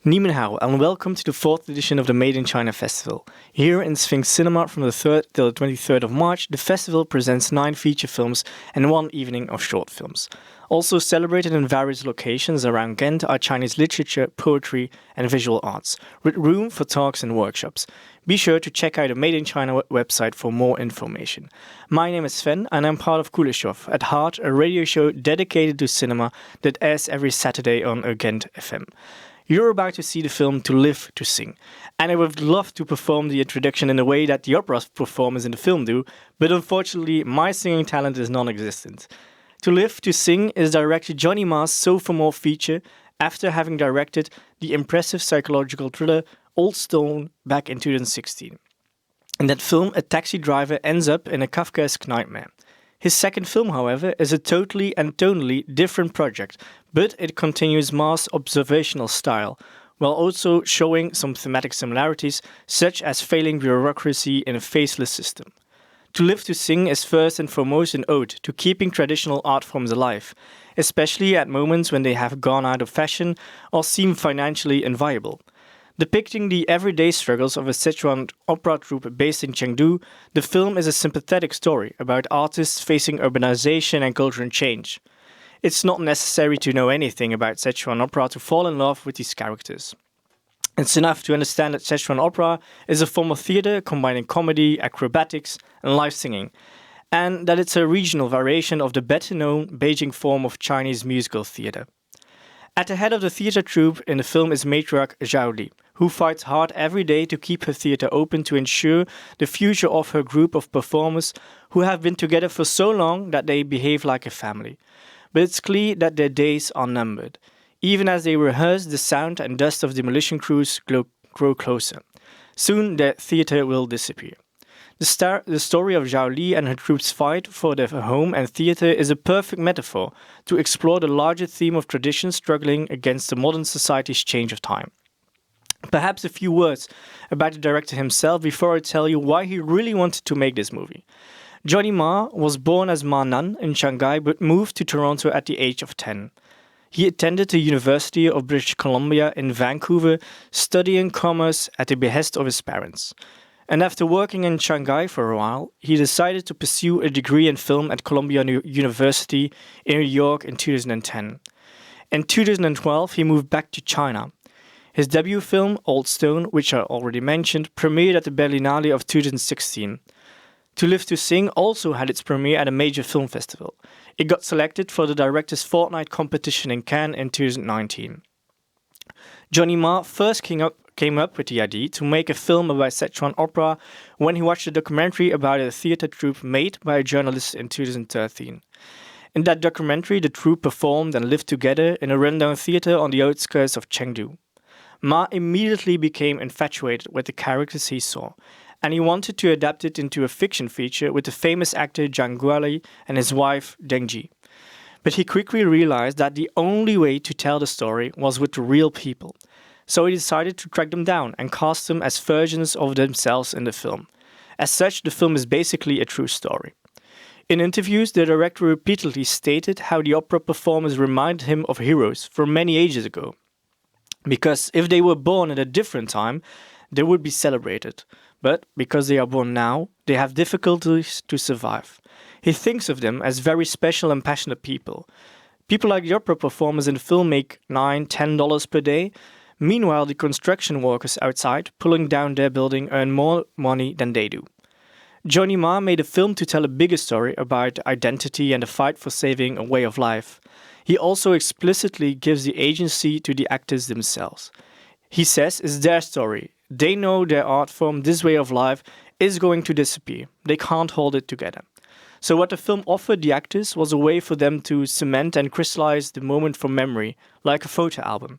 Ni hao, and welcome to the 4th edition of the Made in China Festival. Here in Sphinx Cinema from the 3rd till the 23rd of March, the festival presents 9 feature films and 1 evening of short films. Also celebrated in various locations around Ghent are Chinese literature, poetry and visual arts, with room for talks and workshops. Be sure to check out the Made in China website for more information. My name is Sven and I'm part of Kuleshov, at heart a radio show dedicated to cinema that airs every Saturday on Ghent FM. You're about to see the film To Live, to Sing, and I would love to perform the introduction in the way that the opera performers in the film do, but unfortunately my singing talent is non-existent. To Live, to Sing is director Johnny Ma's sophomore feature after having directed the impressive psychological thriller Old Stone back in 2016. In that film, a taxi driver ends up in a Kafkaesque nightmare. His second film, however, is a totally and tonally different project, but it continues Ma's observational style, while also showing some thematic similarities, such as failing bureaucracy in a faceless system. To Live, to Sing is first and foremost an ode to keeping traditional art forms alive, especially at moments when they have gone out of fashion or seem financially inviable. Depicting the everyday struggles of a Sichuan opera troupe based in Chengdu, the film is a sympathetic story about artists facing urbanization and cultural change. It's not necessary to know anything about Sichuan opera to fall in love with these characters. It's enough to understand that Sichuan opera is a form of theater combining comedy, acrobatics, and live singing, and that it's a regional variation of the better-known Beijing form of Chinese musical theater. At the head of the theater troupe in the film is matriarch Zhao Li, who fights hard every day to keep her theater open to ensure the future of her group of performers who have been together for so long that they behave like a family. But it's clear that their days are numbered. Even as they rehearse, the sound and dust of demolition crews grow closer. Soon their theater will disappear. The story of Zhao Li and her troops' fight for their home and theater is a perfect metaphor to explore the larger theme of tradition struggling against the modern society's change of time. Perhaps a few words about the director himself before I tell you why he really wanted to make this movie. Johnny Ma was born as Ma Nan in Shanghai but moved to Toronto at the age of 10. He attended the University of British Columbia in Vancouver, studying commerce at the behest of his parents. And after working in Shanghai for a while, he decided to pursue a degree in film at Columbia University in New York in 2010. In 2012, he moved back to China. His debut film, Old Stone, which I already mentioned, premiered at the Berlinale of 2016. To Live, to Sing also had its premiere at a major film festival. It got selected for the director's fortnight competition in Cannes in 2019. Johnny Ma first came up with the idea to make a film about Sichuan opera when he watched a documentary about a theater troupe made by a journalist in 2013. In that documentary, the troupe performed and lived together in a rundown theater on the outskirts of Chengdu. Ma immediately became infatuated with the characters he saw, and he wanted to adapt it into a fiction feature with the famous actor Zhang Guoli and his wife Deng Ji. But he quickly realized that the only way to tell the story was with the real people. So he decided to track them down and cast them as versions of themselves in the film. As such, the film is basically a true story. In interviews, the director repeatedly stated how the opera performers reminded him of heroes from many ages ago. Because if they were born at a different time, they would be celebrated. But because they are born now, they have difficulties to survive. He thinks of them as very special and passionate people. People like the opera performers in the film make $9, $10 per day. Meanwhile, the construction workers outside, pulling down their building, earn more money than they do. Johnny Ma made a film to tell a bigger story about identity and the fight for saving a way of life. He also explicitly gives the agency to the actors themselves. He says it's their story. They know their art form, this way of life, is going to disappear. They can't hold it together. So what the film offered the actors was a way for them to cement and crystallize the moment from memory, like a photo album.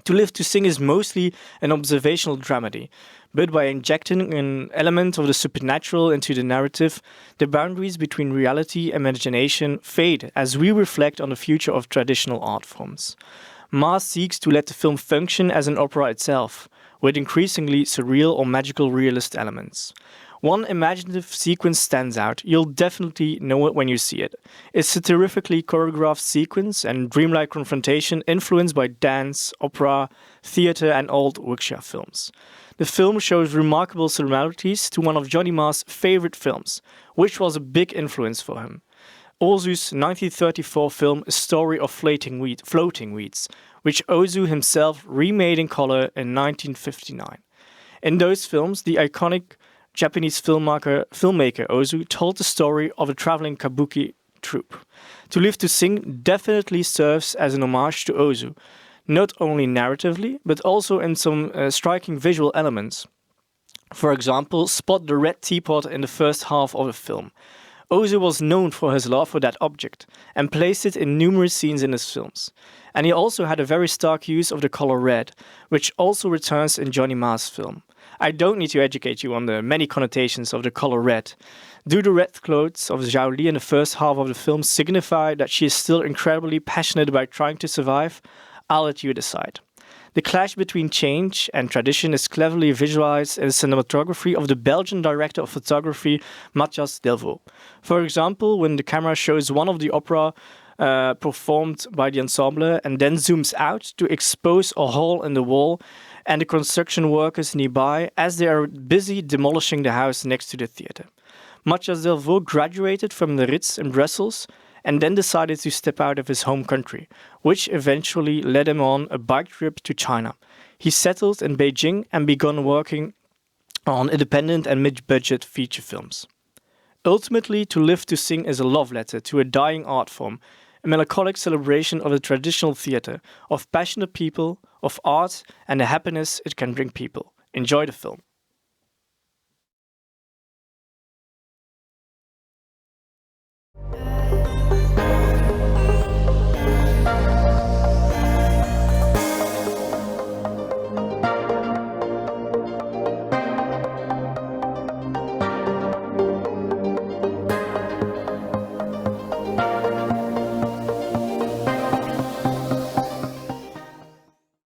To Live, to Sing is mostly an observational dramedy, but by injecting an element of the supernatural into the narrative, the boundaries between reality and imagination fade as we reflect on the future of traditional art forms. Ma seeks to let the film function as an opera itself, with increasingly surreal or magical realist elements. One imaginative sequence stands out. You'll definitely know it when you see it. It's a terrifically choreographed sequence and dreamlike confrontation influenced by dance, opera, theatre and old wuxia films. The film shows remarkable similarities to one of Johnny Ma's favorite films, which was a big influence for him. Ozu's 1934 film A Story of Floating Weeds, which Ozu himself remade in color in 1959. In those films, the iconic Japanese filmmaker Ozu told the story of a traveling kabuki troupe. To Live to Sing definitely serves as an homage to Ozu, not only narratively, but also in some striking visual elements. For example, spot the red teapot in the first half of the film. Ozu was known for his love for that object and placed it in numerous scenes in his films. And he also had a very stark use of the color red, which also returns in Johnny Ma's film. I don't need to educate you on the many connotations of the color red. Do the red clothes of Zhao Li in the first half of the film signify that she is still incredibly passionate about trying to survive? I'll let you decide. The clash between change and tradition is cleverly visualized in the cinematography of the Belgian director of photography Mathias Delvaux. For example, when the camera shows one of the opera performed by the ensemble and then zooms out to expose a hole in the wall and the construction workers nearby as they are busy demolishing the house next to the theatre. Mathias Delvaux graduated from the Ritz in Brussels and then decided to step out of his home country, which eventually led him on a bike trip to China. He settled in Beijing and began working on independent and mid-budget feature films. Ultimately, To Live to Sing is a love letter to a dying art form, a melancholic celebration of the traditional theatre, of passionate people, of art, and the happiness it can bring people. Enjoy the film.